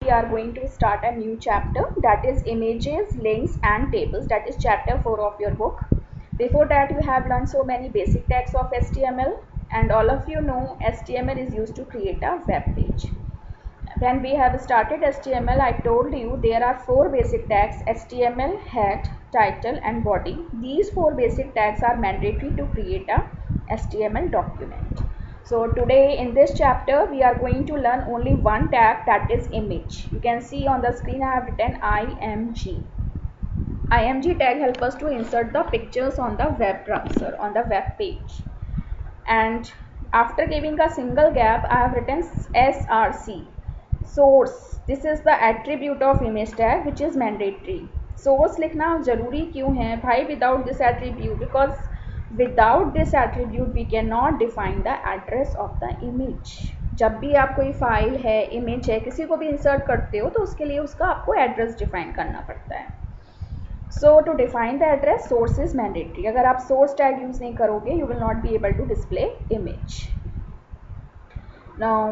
we are going to start a new chapter, that is images, links and tables. That is chapter 4 of your book. Before that, you have learned so many basic tags of HTML, and all of you know HTML is used to create a web page. When we have started HTML, I told you there are 4 basic tags: HTML, head, title and body. These 4 basic tags are mandatory to create a HTML document. So today in this chapter we are going to learn only one tag, that is image. You can see on the screen I have written IMG. IMG tag helps us to insert the pictures on the web browser, on the web page. And after giving a single gap, I have written SRC, source. This is the attribute of image tag which is mandatory. Source लिखना जरूरी क्यों है भाई? Without this attribute, because without this attribute we cannot define the address of the image. जब भी आप कोई file है, इमेज है, किसी को भी इंसर्ट करते हो तो उसके लिए उसका आपको एड्रेस डिफाइन करना पड़ता है. So to define the address, source is mandatory. अगर आप source tag use नहीं करोगे, you will not be able to display image. Now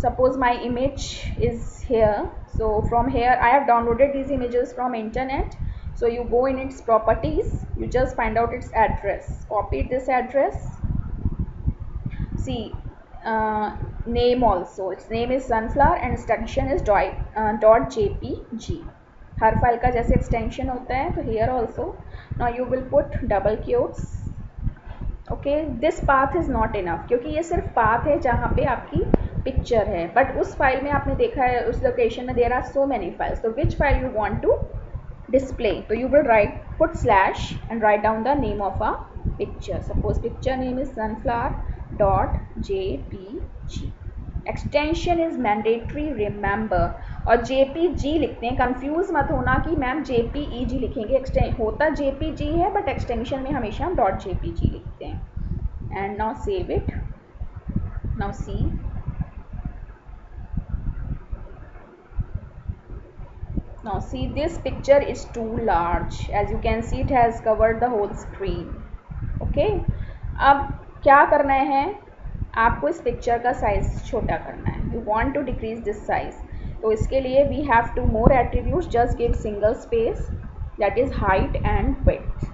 suppose my image is here. So from here I have downloaded these images from internet. So you go in its properties, you just find out its address, copy this address. See, name also, its name is sunflower and extension is .jpg. Her file का जैसे extension होता है, तो here also now you will put double quotes. Okay, this path is not enough, क्योंकि ये सिर्फ path है जहाँ पे आपकी पिक्चर है, बट उस फाइल में आपने देखा है उस लोकेशन में there are so many files. तो which file you want to display? तो you will write, put slash and write down the name of a picture. Suppose picture name is sunflower.jpg. Extension is mandatory, remember. और JPG लिखते हैं, confuse मत होना कि ma'am JPEG लिखेंगे. होता JPG है बट एक्सटेंशन में हमेशा हम .jpg लिखते हैं. And now save it. Now see, now see this picture is too large. As you can see it has covered the whole screen. Okay, अब क्या करना है, आपको इस पिक्चर का साइज छोटा करना है. You want to decrease this size. तो इसके लिए we have two more attributes. Just give single space, that is height and width.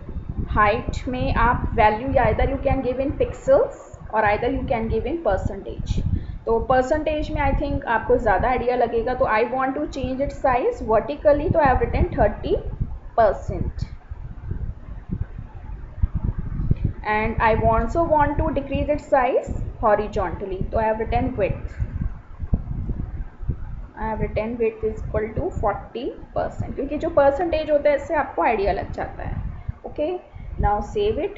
Height में आप value either you can give in pixels और either you can give in percentage. तो percentage में I think आपको ज़्यादा idea लगेगा. तो I want to change it size vertically, तो I have written 30%. and I also want to decrease its size horizontally, so I have written width. I have written width is equal to 40%, क्योंकि जो percentage होता है इससे आपको idea लग जाता है. Okay, now save it.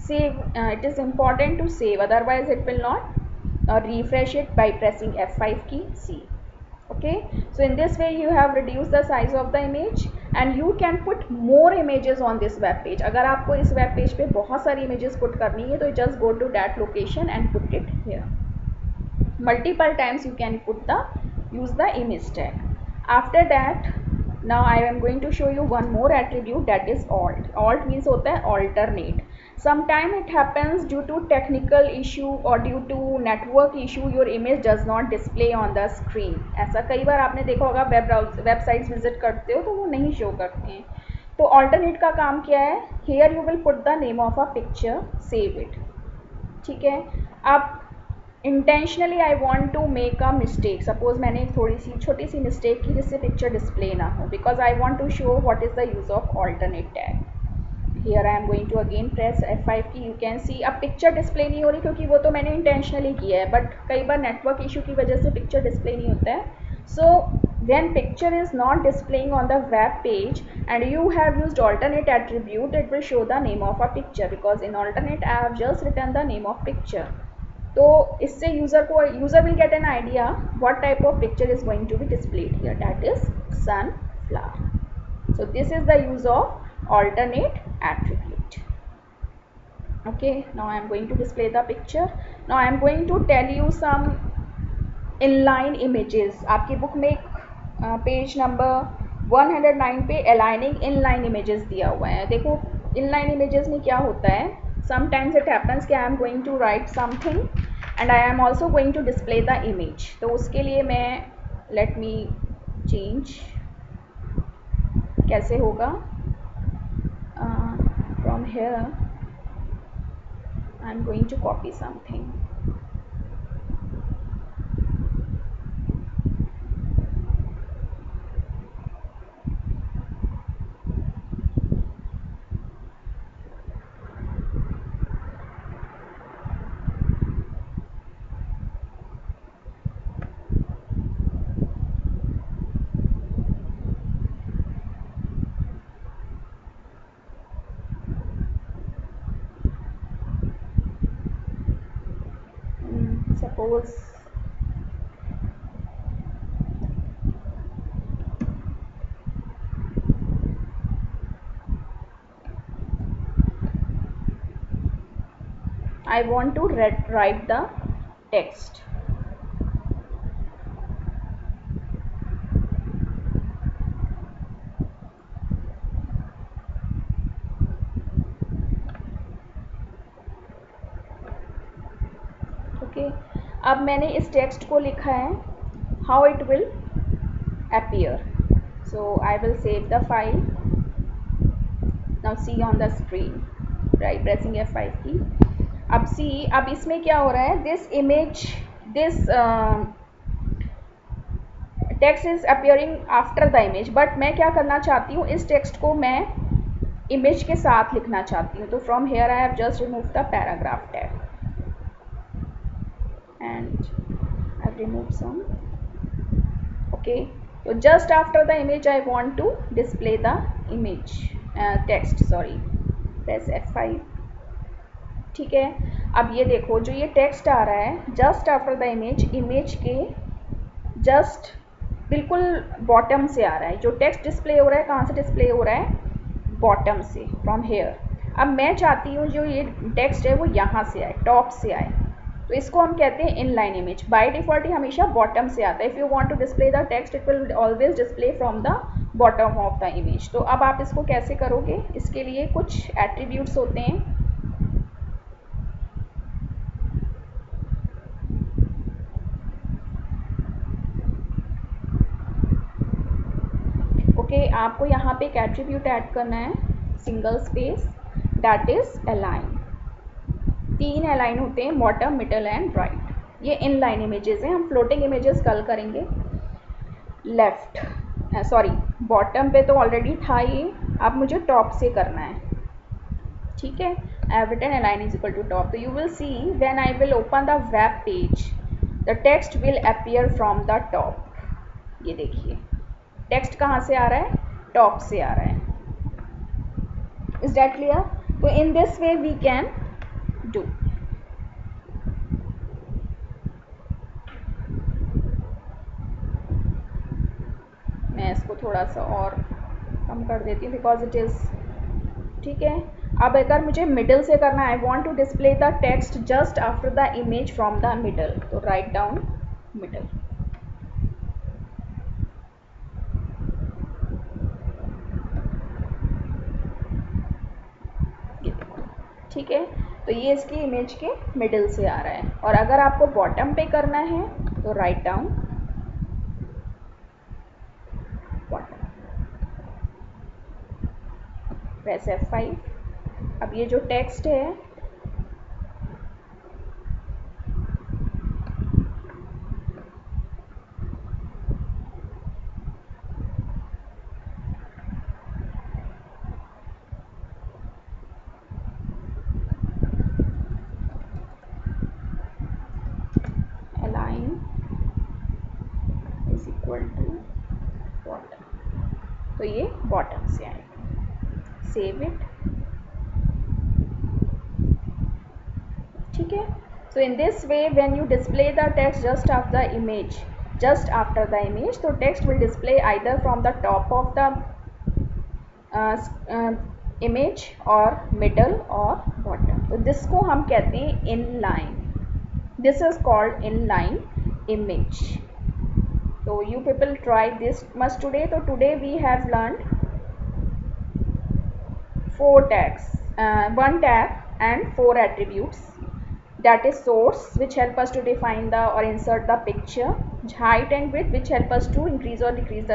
Save, it is important to save, otherwise it will not. Refresh it by pressing F5 key, C. Okay, so in this way you have reduced the size of the image and you can put more images on this web page. अगर आपको इस web page पे बहुत सारी images put करनी है तो just go to that location and put it here. Multiple times you can use the image tag. After that, now I am going to show you one more attribute, that is alt. Alt means होता है alternate. Sometime it happens due to technical issue or due to network issue your image does not display on the screen. ऐसा कई बार आपने देखा होगा, websites visit करते हो तो वो नहीं शो करते हैं. तो alternate का काम क्या है? Here you will put the name of a picture, save it. ठीक है. अब intentionally I want to make a mistake. Suppose मैंने थोड़ी सी छोटी सी मिस्टेक की जिससे पिक्चर डिस्प्ले ना हो, because I want to show what is the use of alternate tag. Here I am going to again press F5 key. You can see अब picture display नहीं हो रही क्योंकि वो तो मैंने इंटेंशनली किया है, बट कई बार नेटवर्क इशू की वजह से पिक्चर डिस्प्ले नहीं होता है. सो when picture is not displaying on the web page and you have used alternate attribute, it will show the name of a picture, because in alternate I have just written the name of picture. तो इससे user will get an idea what type of picture is going to be displayed here, that is sunflower. So this is the use of alternate attribute. Okay, now I am going to display the picture. Now I am going to tell you some inline images. आपकी book में page number 109 पे aligning inline images दिया हुआ है. देखो inline images में क्या होता है, sometimes it happens कि I am going to write something and I am also going to display the image. तो उसके लिए मैं let me चेंज कैसे होगा, from here I am going to copy something. Suppose I want to write the text. Okay, अब मैंने इस text को लिखा है. How it will appear. So I will save the file. Now see on the screen, right, pressing F5 key. अब see, अब इसमें क्या हो रहा है, this image, this text is appearing after the image, but मैं क्या करना चाहती हूँ, इस text को मैं image के साथ लिखना चाहती हूँ. तो from here I have just removed the paragraph tag and I have removed some. Okay, so just after the image I want to display the image text. Sorry, press F5. ठीक है, अब ये देखो जो ये टेक्स्ट आ रहा है just after the image, image के जस्ट बिल्कुल बॉटम से आ रहा है. जो टेक्स्ट डिस्प्ले हो रहा है कहाँ से डिस्प्ले हो रहा है, बॉटम से, फ्रॉम हेयर. अब मैं चाहती हूँ जो ये टेक्स्ट है वो यहाँ से आए, टॉप से आए, तो इसको हम कहते हैं इनलाइन इमेज. बाय डिफॉल्ट ये हमेशा बॉटम से आता है. If you want to display the text it will always display from the bottom of the image. तो अब आप इसको कैसे करोगे, इसके लिए कुछ एट्रीब्यूट्स होते हैं. ओके, आपको यहाँ पे एक एट्रीब्यूट ऐड करना है, single space, that is align. 3 align होते हैं, बॉटम, मिडल एंड राइट. ये इनलाइन इमेजेस हैं. हम फ्लोटिंग इमेजेस कल करेंगे. लेफ्ट, सॉरी, बॉटम पे तो ऑलरेडी था ये, अब मुझे टॉप से करना है. ठीक है, I have written align is equal to top. तो you will see when I will open the web page the text will appear from the top. ये देखिए टेक्स्ट कहाँ से आ रहा है, टॉप से आ रहा है. Is that clear? तो in this way we can do. मैं इसको थोड़ा सा और कम कर देती हूँ बिकॉज इट इज़, ठीक है. अब अगर मुझे मिडल से करना है, I want to display the text just after the image from the middle, तो राइट डाउन मिडल. ठीक है, तो ये इसकी इमेज के मिडल से आ रहा है. और अगर आपको बॉटम पे करना है तो write down bottom, press F5. अब ये जो टेक्स्ट है बॉटम, तो ये बॉटम से आएगा. Save it. ठीक है, so in this way when you display the text just after the image, just after the image, so text will display either from the top of the image or middle or bottom. तो जिसको हम कहते हैं inline. This is called inline image. So you people try this much today. So today we have learned 4 tags, 1 tag and 4 attributes. That is source, which help us to define the or insert the picture, height and width, which help us to increase or decrease the